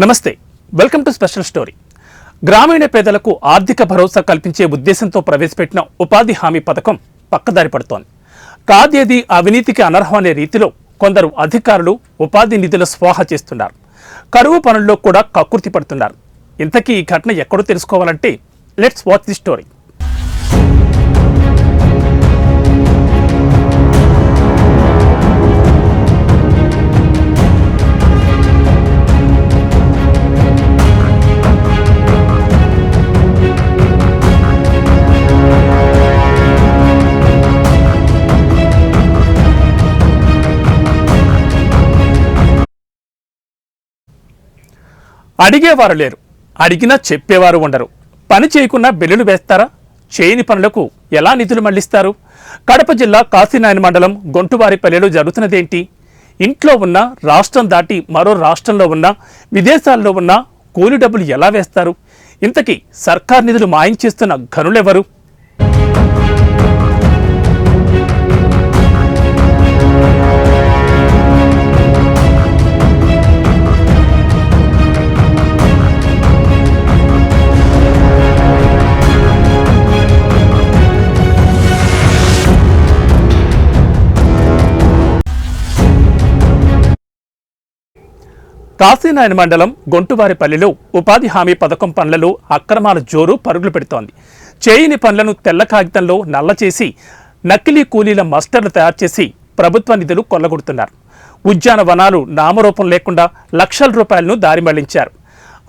నమస్తే, welcome to special story. గ్రామీణ పేదలకు ఆర్థిక భరోసా కల్పించే ఉద్దేశంతో ప్రవేశపెట్టిన ఉపాధి హామీ పథకం పక్కదారి పడుతోంది. కాదేది అవినీతికి అనర్హం అనే రీతిలో కొందరు అధికారులు ఉపాధి నిధుల స్వాహ చేస్తున్నారు. కరువు పనుల్లో కూడా కక్కుర్తి పడుతున్నారు. ఇంతకీ ఈ ఘటన ఎక్కడో తెలుసుకోవాలంటే లెట్స్ వాచ్ ది స్టోరీ. అడిగేవారు లేరు, అడిగినా చెప్పేవారు ఉండరు. పని చేయకున్నా బిల్లులు వేస్తారా? చేయని పనులకు ఎలా నిధులు మళ్లిస్తారు? కడప జిల్లా కాశీనాయన మండలం గొంటువారిపల్లెలో జరుగుతున్నదేంటి? ఇంట్లో ఉన్న, రాష్ట్రం దాటి మరో రాష్ట్రంలో ఉన్న, విదేశాల్లో ఉన్న కూలి డబ్బులు ఎలా వేస్తారు? ఇంతకీ సర్కార్ నిధులు మాయం చేస్తున్న ఘనులెవరు? కాశీనాయన మండలం గొంటువారిపల్లిలో ఉపాధి హామీ పథకం పనులలో అక్రమాల జోరు పరుగులు పెడుతోంది. చేయని పనులను తెల్ల కాగితంలో నల్ల చేసి నకిలీ కూలీల మస్టర్లు తయారు చేసి ప్రభుత్వ నిధులు కొల్లగొడుతున్నారు. ఉద్యానవనాలు నామరూపం లేకుండా లక్షల రూపాయలను దారి మళ్లించారు.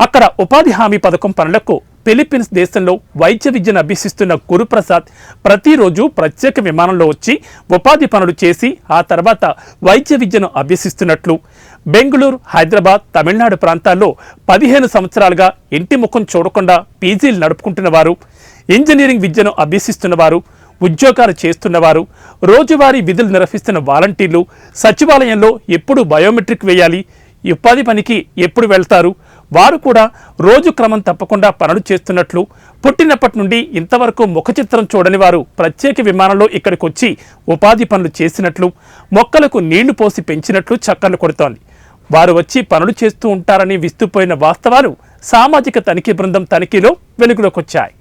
అక్కడ ఉపాధి హామీ పథకం పనులకు ఫిలిప్పీన్స్ దేశంలో వైద్య విద్యను అభ్యసిస్తున్న గురుప్రసాద్ ప్రతిరోజు ప్రత్యేక విమానంలో వచ్చి ఉపాధి పనులు చేసి ఆ తర్వాత వైద్య విద్యను అభ్యసిస్తున్నట్లు బెంగళూరు, హైదరాబాద్, తమిళనాడు ప్రాంతాల్లో 15 సంవత్సరాలుగా ఇంటి ముఖం చూడకుండా పీజీలు నడుపుకుంటున్నవారు, ఇంజనీరింగ్ విద్యను అభ్యసిస్తున్నవారు, ఉద్యోగాలు చేస్తున్నవారు, రోజువారీ విధులు నిర్వహిస్తున్న వాలంటీర్లు, సచివాలయంలో ఎప్పుడు బయోమెట్రిక్ వేయాలి, ఉపాధి పనికి ఎప్పుడు వెళ్తారు, వారు కూడా రోజు క్రమం తప్పకుండా పనులు చేస్తున్నట్లు, పుట్టినప్పటి నుండి ఇంతవరకు ముఖ చిత్రం చూడని వారు ప్రత్యేక విమానంలో ఇక్కడికి వచ్చి ఉపాధి పనులు చేసినట్లు, మొక్కలకు నీళ్లు పోసి పెంచినట్లు చక్కర్లు కొడుతోంది. వారు వచ్చి పనులు చేస్తూ ఉంటారని విస్తుపోయిన వాస్తవాలు సామాజిక తనిఖీ బృందం తనిఖీలో వెలుగులోకొచ్చాయి.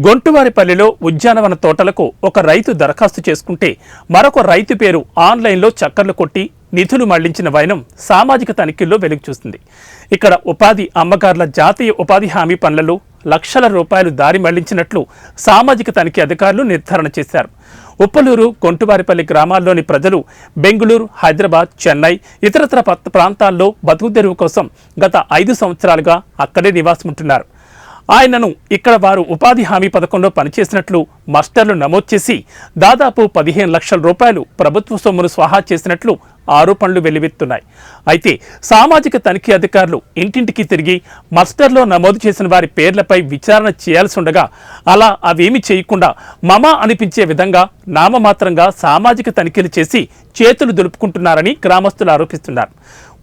గొంటువారిపల్లిలో ఉద్యానవన తోటలకు ఒక రైతు దరఖాస్తు చేసుకుంటే మరొక రైతు పేరు ఆన్లైన్లో చక్కర్లు కొట్టి నిధులు మళ్లించిన వైనం సామాజిక తనిఖీల్లో వెలుగు చూస్తుంది. ఇక్కడ ఉపాధి అమ్మగారుల జాతీయ ఉపాధి హామీ పనులలో లక్షల రూపాయలు దారి మళ్లించినట్లు సామాజిక తనిఖీ అధికారులు నిర్ధారణ చేశారు. ఉప్పలూరు, గొంటువారిపల్లి గ్రామాల్లోని ప్రజలు బెంగళూరు, హైదరాబాద్, చెన్నై, ఇతరత్ర ప్రాంతాల్లో బతుకు తెరువు కోసం గత 5 సంవత్సరాలుగా అక్కడే నివాసముంటున్నారు. ఆయనను ఇక్కడ వారు ఉపాధి హామీ పథకంలో పనిచేసినట్లు మస్టర్లు నమోదు చేసి దాదాపు 15 లక్షల రూపాయలు ప్రభుత్వ సొమ్మును స్వాహా చేసినట్లు ఆరోపణలు వెల్లువెత్తున్నాయి. అయితే సామాజిక తనిఖీ అధికారులు ఇంటింటికి తిరిగి మస్టర్లో నమోదు చేసిన వారి పేర్లపై విచారణ చేయాల్సి ఉండగా అలా అవేమీ చేయకుండా మమ అనిపించే విధంగా నామమాత్రంగా సామాజిక తనిఖీలు చేసి చేతులు దులుపుకుంటున్నారని గ్రామస్తులు ఆరోపిస్తున్నారు.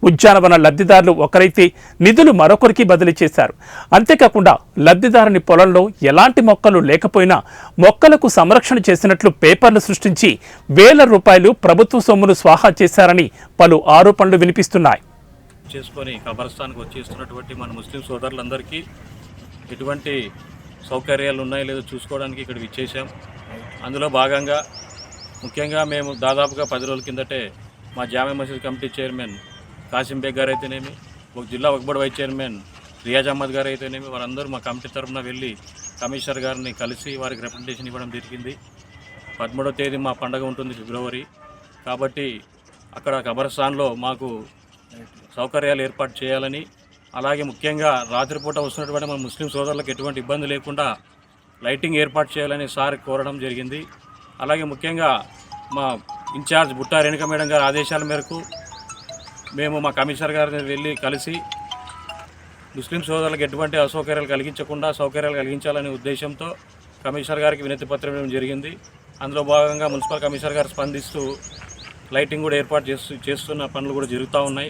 ఉద్యానవన లబ్ధిదారులు ఒకరైతే నిధులు మరొకరికి బదిలీ చేశారు. అంతేకాకుండా లబ్ధిదారుని పొలంలో ఎలాంటి మొక్కలు లేకపోయినా మొక్కలకు సంరక్షణ చేసినట్లు పేపర్లు సృష్టించి వేల రూపాయలు ప్రభుత్వ సొమ్మును స్వాహా చేశారని పలు ఆరోపణలు వినిపిస్తున్నాయి. చేసుకొని కబర్స్థాన్కి వచ్చేస్తున్నటువంటి మన ముస్లిం సోదరులందరికీ ఎటువంటి సౌకర్యాలు ఉన్నాయో లేదో చూసుకోవడానికి ఇక్కడ విచ్చేసాం. అందులో భాగంగా ముఖ్యంగా మేము దాదాపుగా 10 రోజుల కిందటే మా జామే మసీద్ కమిటీ చైర్మన్ కాసిం బేగ్ గారు అయితేనేమి, ఒక జిల్లా వక్బోర్డ్ వైస్ చైర్మన్ రియాజ్ అహ్మద్ గారు అయితేనేమి, వారందరూ మా కమిటీ తరఫున వెళ్ళి కమిషనర్ గారిని కలిసి వారికి రిప్రజెంటేషన్ ఇవ్వడం జరిగింది. 13వ తేదీ మా పండగ ఉంటుంది, ఫిబ్రవరి. కాబట్టి అక్కడ కబర్స్థాన్లో మాకు సౌకర్యాలు ఏర్పాటు చేయాలని, అలాగే ముఖ్యంగా రాత్రిపూట వస్తున్నటువంటి మన ముస్లిం సోదరులకు ఎటువంటి ఇబ్బంది లేకుండా లైటింగ్ ఏర్పాటు చేయాలని సార్ కోరడం జరిగింది. అలాగే ముఖ్యంగా మా ఇన్ఛార్జ్ బుట్టా రేణుక మేడం గారి ఆదేశాల మేరకు మేము మా కమిషనర్ గారిని వెళ్ళి కలిసి ముస్లిం సోదరులకు ఎటువంటి అసౌకర్యాలు కలిగించకుండా సౌకర్యాలు కలిగించాలనే ఉద్దేశంతో కమిషనర్ గారికి వినతి పత్రం ఇవ్వడం జరిగింది. అందులో భాగంగా మున్సిపల్ కమిషనర్ గారు స్పందిస్తూ లైటింగ్ కూడా ఏర్పాటు చేస్తున్న పనులు కూడా జరుగుతూ ఉన్నాయి.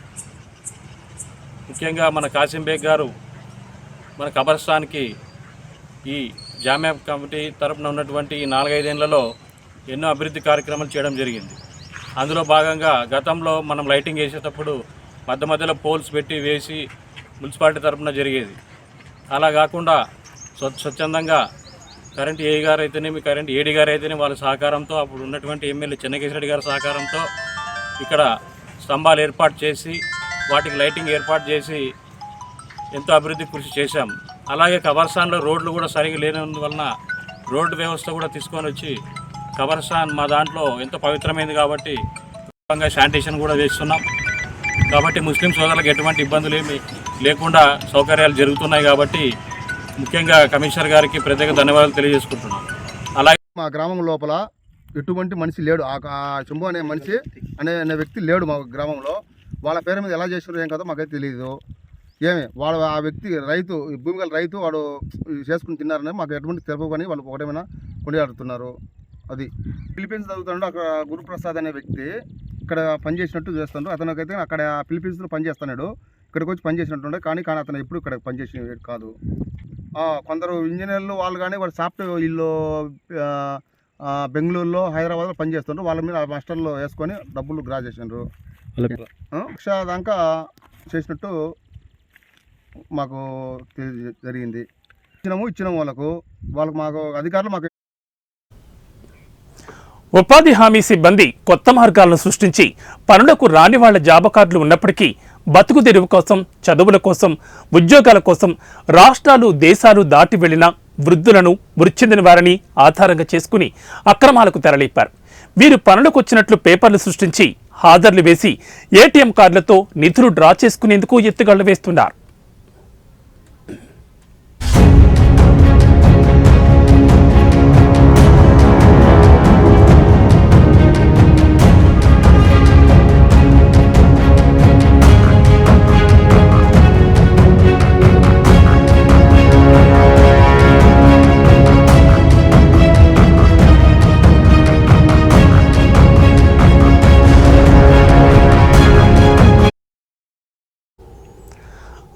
ముఖ్యంగా మన కాసిం బేగ్ గారు మన కబర్స్థాన్కి ఈ జామియా కమిటీ తరపున ఉన్నటువంటి ఈ 4-5 ఏళ్లలో ఎన్నో అభివృద్ధి కార్యక్రమాలు చేయడం జరిగింది. అందులో భాగంగా గతంలో మనం లైటింగ్ వేసేటప్పుడు మధ్యలో పోల్స్ పెట్టి వేసి మున్సిపాలిటీ తరపున జరిగేది. అలా కాకుండా స్వచ్ఛందంగా కరెంట్ ఏఈ గారు అయితేనేమి కరెంట్ ఏడీ గారు అయితేనేమి వాళ్ళ సహకారంతో అప్పుడు ఉన్నటువంటి ఎమ్మెల్యే చెన్నకేశ్వరరెడ్డి గారి సహకారంతో ఇక్కడ స్తంభాలు ఏర్పాటు చేసి వాటికి లైటింగ్ ఏర్పాటు చేసి ఎంతో అభివృద్ధి కృషి చేశాం. అలాగే కబర్స్థాన్లో రోడ్లు కూడా సరిగా లేనందువలన రోడ్డు వ్యవస్థ కూడా తీసుకొని వచ్చి కబర్స్థాన్ మా దాంట్లో ఎంతో పవిత్రమైంది కాబట్టి శానిటేషన్ కూడా వేస్తున్నాం. కాబట్టి ముస్లిం సోదరులకు ఎటువంటి ఇబ్బందులు ఏమి లేకుండా సౌకర్యాలు జరుగుతున్నాయి. కాబట్టి ముఖ్యంగా కమిషనర్ గారికి ప్రత్యేక ధన్యవాదాలు తెలియజేసుకుంటున్నాం. అలాగే మా గ్రామం లోపల ఎటువంటి మనిషి లేడు. ఆ శంభు అనే మనిషి అనే వ్యక్తి లేడు మా గ్రామంలో. వాళ్ళ పేరు మీద ఎలా చేస్తున్నారో ఏం కదా మాకైతే తెలియదు. వాడు ఆ వ్యక్తి రైతు, భూమి గల రైతు, వాడు చేసుకుని తిన్నారని మాకు ఎటువంటి తెలపని వాళ్ళు ఒకటేమైనా కొనియాడుతున్నారు. అది ఫిలిపీన్స్ చదువుతున్నాడు. అక్కడ గురుప్రసాద్ అనే వ్యక్తి ఇక్కడ పనిచేసినట్టు చేస్తున్నాడు. అతనికైతే అక్కడ ఫిలిపీన్స్లో పనిచేస్తున్నాడు. ఇక్కడికి వచ్చి పనిచేసినట్టుండే కానీ అతను ఎప్పుడు ఇక్కడ పనిచేసిన కాదు. కొందరు ఇంజనీర్లు వాళ్ళు కానీ వాళ్ళు సాఫ్ట్వేర్ వీళ్ళు బెంగళూరులో హైదరాబాద్లో పనిచేస్తుండ్రు. వాళ్ళ మీద మాస్టర్లో వేసుకొని డబ్బులు గ్రా చేసినారు. 1,00,000 దాకా చేసినట్టు మాకు జరిగింది. ఇచ్చినాము వాళ్ళకు మాకు అధికారులు మాకు. ఉపాధి హామీ సిబ్బంది కొత్త మార్గాలను సృష్టించి పనులకు రాని వాళ్ల జాబకార్డులు ఉన్నప్పటికీ బతుకు తెరువు కోసం, చదువుల కోసం, ఉద్యోగాల కోసం రాష్ట్రాలు దేశాలు దాటి వెళ్లిన వృద్ధులను, మృతి చెందిన వారిని ఆధారంగా చేసుకుని అక్రమాలకు తెరలేపారు. వీరు పనులకు వచ్చినట్లు పేపర్లు సృష్టించి హాజర్లు వేసి ఏటీఎం కార్డులతో నిధులు డ్రా చేసుకునేందుకు ఎత్తుగళ్లు వేస్తున్నారు.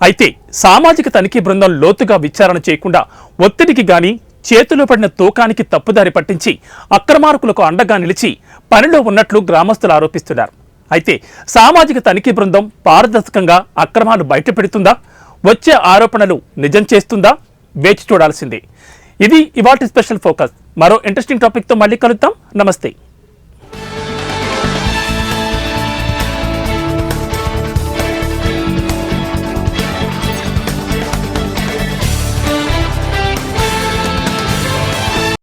అయితే సామాజిక తనిఖీ బృందం లోతుగా విచారణ చేయకుండా ఒత్తిడికి గాని చేతిలో పడిన తూకానికి తప్పుదారి పట్టించి అక్రమార్కులకు అండగా నిలిచి పనిలో ఉన్నట్లు గ్రామస్తులు ఆరోపిస్తున్నారు. అయితే సామాజిక తనిఖీ బృందం పారదర్శకంగా అక్రమాలు బయటపెడుతుందా, వచ్చే ఆరోపణలు నిజం చేస్తుందా వేచి చూడాల్సిందే. ఇది ఇవాల్టి స్పెషల్ ఫోకస్. మరో ఇంట్రెస్టింగ్ టాపిక్తో మళ్ళీ కలుద్దాం. నమస్తే.